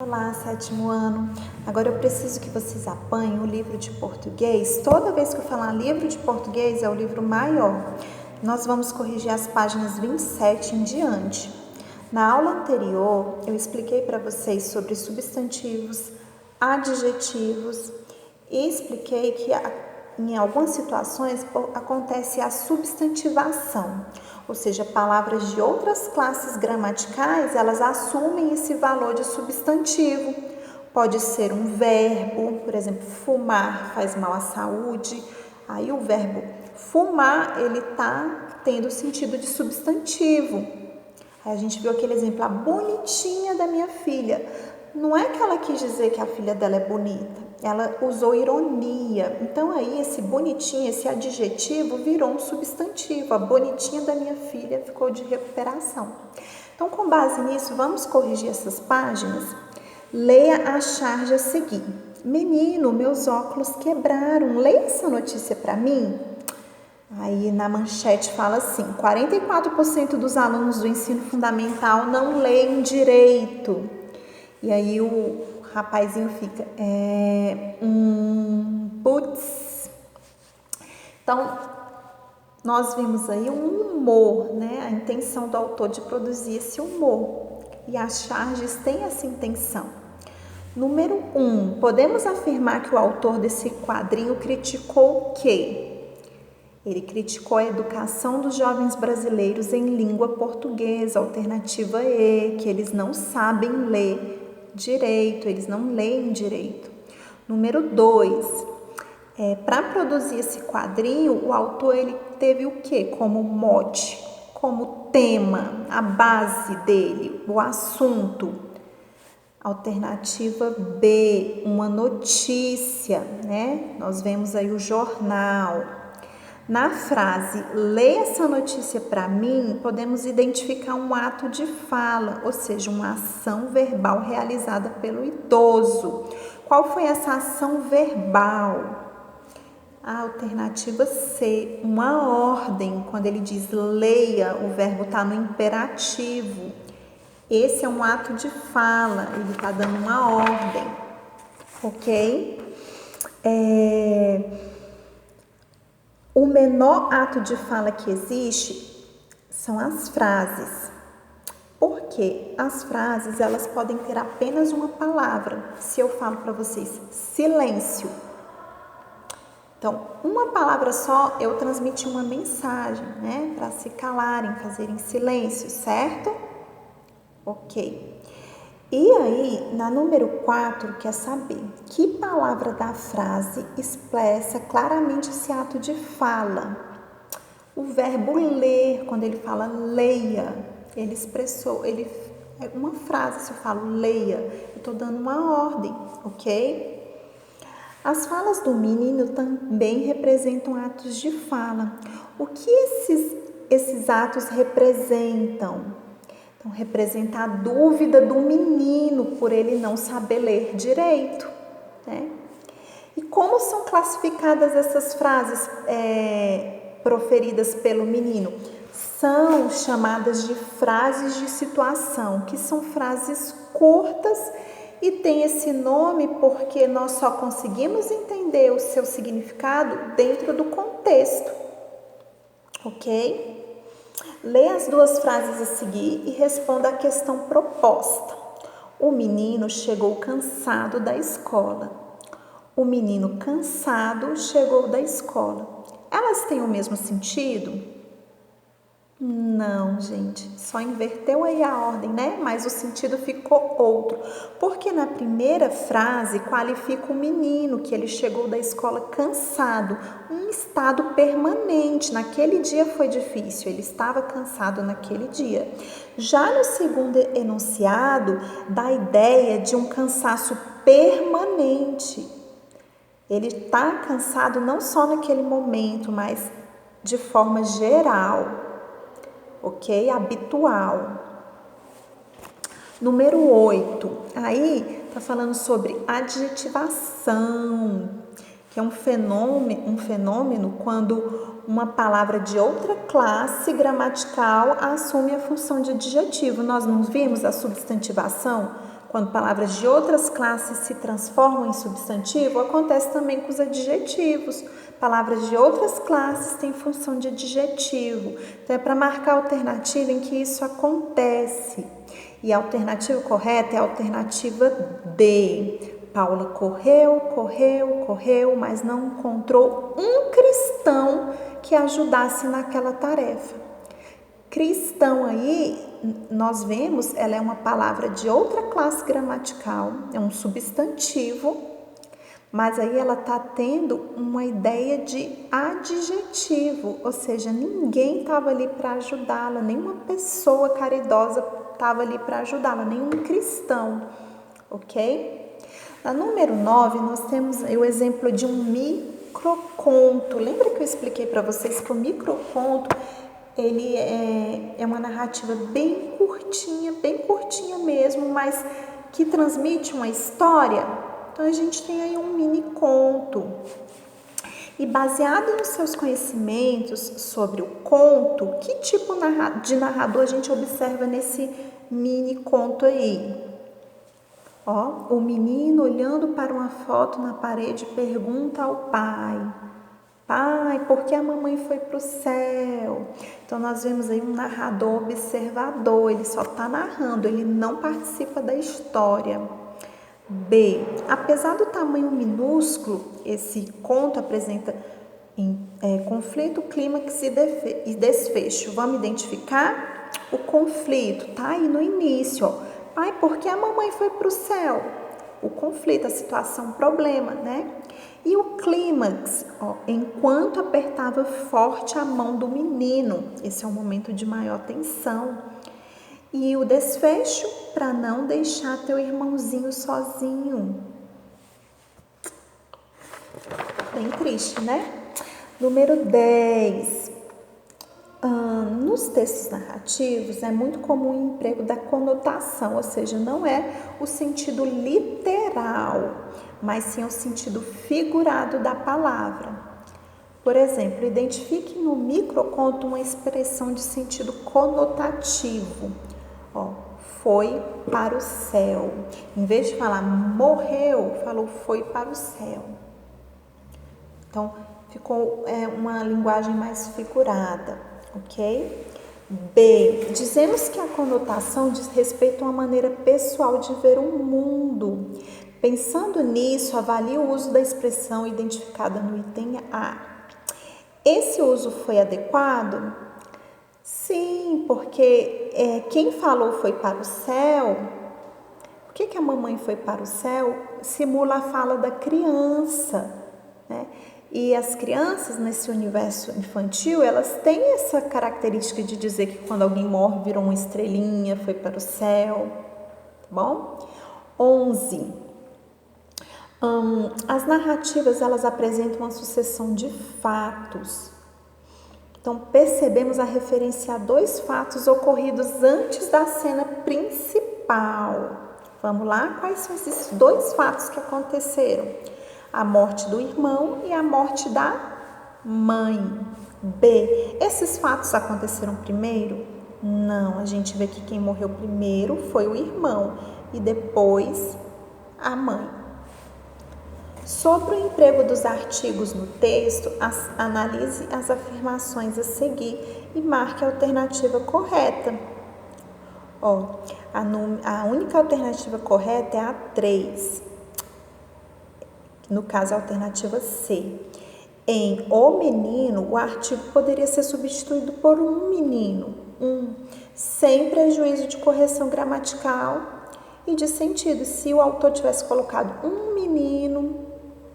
Olá, sétimo ano. Agora eu preciso que vocês apanhem o livro de português. Toda vez que eu falar livro de português, é o livro maior. Nós vamos corrigir as páginas 27 em diante. Na aula anterior, eu expliquei para vocês sobre substantivos, adjetivos e expliquei que em algumas situações acontece a substantivação, ou seja, palavras de outras classes gramaticais, elas assumem esse valor de substantivo. Pode ser um verbo, por exemplo, fumar faz mal à saúde. Aí o verbo fumar, ele está tendo o sentido de substantivo. Aí a gente viu aquele exemplo, a bonitinha da minha filha. Não é que ela quis dizer que a filha dela é bonita, ela usou ironia. Então aí esse bonitinha, esse adjetivo virou um substantivo. A bonitinha da minha filha ficou de recuperação. Então, com base nisso, vamos corrigir essas páginas. Leia a charge a seguir. Menino, meus óculos quebraram. Leia essa notícia para mim. Aí na manchete fala assim: 44% dos alunos do ensino fundamental não leem direito. E aí o rapazinho fica, putz. Então, nós vimos aí um humor, né? A intenção do autor de produzir esse humor. E as charges têm essa intenção. Número 1, podemos afirmar que o autor desse quadrinho criticou o quê? Ele criticou a educação dos jovens brasileiros em língua portuguesa, alternativa E, que eles não sabem ler direito, eles não leem direito. Número 2, para produzir esse quadrinho, o autor ele teve o quê como mote, como tema, a base dele, o assunto? Alternativa B, uma notícia, né? Nós vemos aí o jornal. Na frase, leia essa notícia para mim, podemos identificar um ato de fala, ou seja, uma ação verbal realizada pelo idoso. Qual foi essa ação verbal? A alternativa C, uma ordem. Quando ele diz leia, o verbo está no imperativo. Esse é um ato de fala, ele está dando uma ordem, ok? O menor ato de fala que existe são as frases. Porque as frases, elas podem ter apenas uma palavra. Se eu falo para vocês, silêncio. Então, uma palavra só, eu transmiti uma mensagem, né? Para se calarem, fazerem silêncio, certo? Ok. E aí, na número 4, quer saber que palavra da frase expressa claramente esse ato de fala? O verbo ler, quando ele fala leia, ele expressou, é uma frase, se eu falo leia, eu estou dando uma ordem, ok? As falas do menino também representam atos de fala. O que esses atos representam? Então, representa a dúvida do menino por ele não saber ler direito, né? E como são classificadas essas frases proferidas pelo menino? São chamadas de frases de situação, que são frases curtas e tem esse nome porque nós só conseguimos entender o seu significado dentro do contexto, ok? Lê as duas frases a seguir e responda a questão proposta. O menino chegou cansado da escola. O menino cansado chegou da escola. Elas têm o mesmo sentido? Não, gente, só inverteu aí a ordem, né? Mas o sentido ficou outro. Porque na primeira frase qualifica o menino que ele chegou da escola cansado, um estado permanente. Naquele dia foi difícil, ele estava cansado naquele dia. Já no segundo enunciado, dá a ideia de um cansaço permanente. Ele está cansado não só naquele momento, mas de forma geral. Ok? Habitual. Número 8. Aí tá falando sobre adjetivação, que é um fenômeno quando uma palavra de outra classe gramatical assume a função de adjetivo. Nós não vimos a substantivação? quando palavras de outras classes se transformam em substantivo, acontece também com os adjetivos. Palavras de outras classes têm função de adjetivo. Então, é para marcar a alternativa em que isso acontece. E a alternativa correta é a alternativa D. Paula correu, correu, correu, mas não encontrou um cristão que ajudasse naquela tarefa. Cristão aí, nós vemos, ela é uma palavra de outra classe gramatical, é um substantivo, mas aí ela está tendo uma ideia de adjetivo, ou seja, ninguém estava ali para ajudá-la, nenhuma pessoa caridosa estava ali para ajudá-la, nenhum cristão, ok? Na número 9, nós temos o exemplo de um microconto. Lembra que eu expliquei para vocês que o microconto ele é uma narrativa bem curtinha mesmo, mas que transmite uma história? Então, a gente tem aí um mini conto. E baseado nos seus conhecimentos sobre o conto, que tipo de narrador a gente observa nesse mini conto aí? Ó, o menino, olhando para uma foto na parede, pergunta ao pai: pai, por que a mamãe foi para o céu? Então, nós vemos aí um narrador observador, ele só está narrando, ele não participa da história. B. Apesar do tamanho minúsculo, esse conto apresenta conflito, clímax e desfecho. Vamos identificar o conflito, tá aí no início, ó. Pai, por que a mamãe foi para o céu? O conflito, a situação, o problema, né? E o clímax, ó, enquanto apertava forte a mão do menino. Esse é um momento de maior tensão. E o desfecho, para não deixar teu irmãozinho sozinho. Bem triste, né? Número 10. Nos textos narrativos é muito comum o emprego da conotação, ou seja, não é o sentido literal, mas sim o sentido figurado da palavra. Por exemplo, identifique no microconto uma expressão de sentido conotativo. Ó, foi para o céu. Em vez de falar morreu, falou foi para o céu. Então, ficou uma linguagem mais figurada, ok? B. Dizemos que a conotação diz respeito a uma maneira pessoal de ver o mundo. Pensando nisso, avalie o uso da expressão identificada no item A. Esse uso foi adequado? Sim, porque quem falou foi para o céu. Por que a mamãe foi para o céu? Simula a fala da criança, né? E as crianças, nesse universo infantil, elas têm essa característica de dizer que quando alguém morre, virou uma estrelinha, foi para o céu, tá bom? 11. As narrativas, elas apresentam uma sucessão de fatos. Então, percebemos a referência a 2 fatos ocorridos antes da cena principal. Vamos lá? Quais são esses 2 fatos que aconteceram? A morte do irmão e a morte da mãe. B. Esses fatos aconteceram primeiro? Não, a gente vê que quem morreu primeiro foi o irmão e depois a mãe. Sobre o emprego dos artigos no texto, analise as afirmações a seguir e marque a alternativa correta. Ó, a única alternativa correta é a 3. No caso, a alternativa C. Em o menino, o artigo poderia ser substituído por um menino, sem prejuízo de correção gramatical e de sentido. Se o autor tivesse colocado um menino,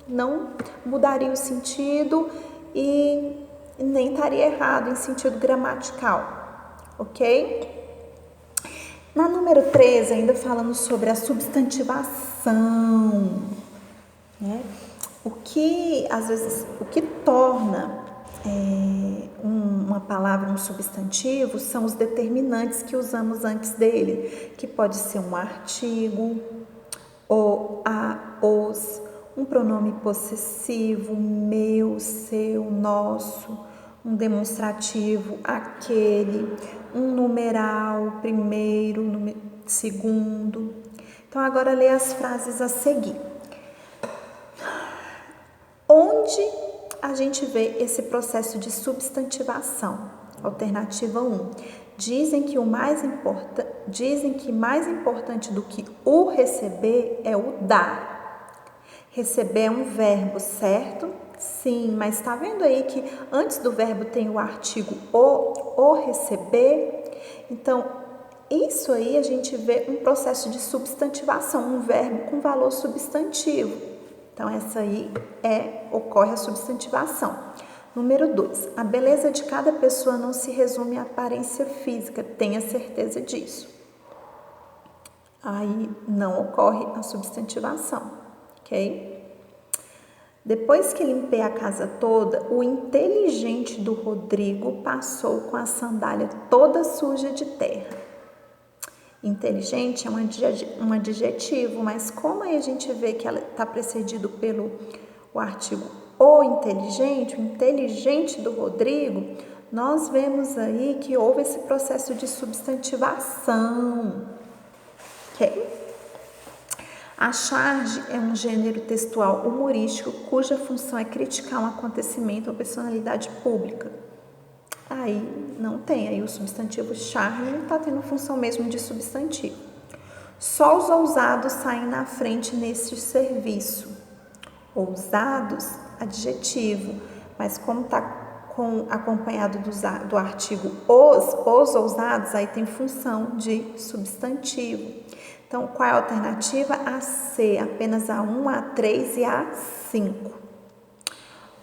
não mudaria o sentido e nem estaria errado em sentido gramatical, ok? Na número 13, ainda falando sobre a substantivação, né? O que torna uma palavra um substantivo são os determinantes que usamos antes dele, que pode ser um artigo, o, a, os, um pronome possessivo, meu, seu, nosso, um demonstrativo, aquele, um numeral, primeiro, segundo. Então, agora lê as frases a seguir. Onde a gente vê esse processo de substantivação? Alternativa 1. Dizem que mais importante do que o receber é o dar. Receber é um verbo, certo? Sim, mas está vendo aí que antes do verbo tem o artigo o receber? Então, isso aí a gente vê um processo de substantivação, um verbo com valor substantivo. Então, essa aí ocorre a substantivação. Número 2. A beleza de cada pessoa não se resume à aparência física, tenha certeza disso. Aí não ocorre a substantivação, ok? Depois que limpei a casa toda, o inteligente do Rodrigo passou com a sandália toda suja de terra. Inteligente é um adjetivo, mas como aí a gente vê que ela está precedido pelo o artigo o inteligente do Rodrigo, nós vemos aí que houve esse processo de substantivação, ok? A charge é um gênero textual humorístico cuja função é criticar um acontecimento ou personalidade pública. Aí não tem, aí o substantivo charge não está tendo função mesmo de substantivo. Só os ousados saem na frente neste serviço. Ousados, adjetivo, mas como está acompanhado do artigo os ousados, aí tem função de substantivo. Então, qual é a alternativa? A C, apenas a 1, a 3 e a 5.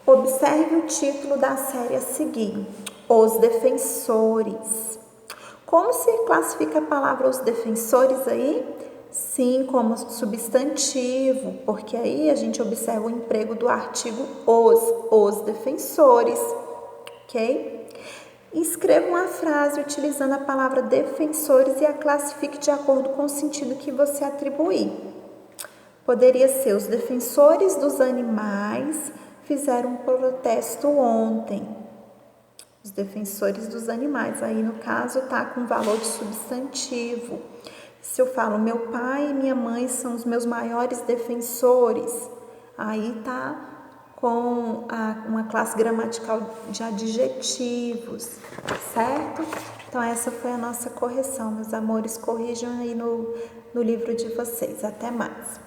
Observe o título da série a seguir. Os defensores. Como se classifica a palavra os defensores aí? Sim, como substantivo, porque aí a gente observa o emprego do artigo os defensores, ok? Escreva uma frase utilizando a palavra defensores e a classifique de acordo com o sentido que você atribuir. Poderia ser: os defensores dos animais fizeram um protesto ontem. Os defensores dos animais, aí no caso tá com valor de substantivo. Se eu falo meu pai e minha mãe são os meus maiores defensores, aí tá com uma classe gramatical de adjetivos, certo? Então essa foi a nossa correção, meus amores, corrijam aí no livro de vocês. Até mais!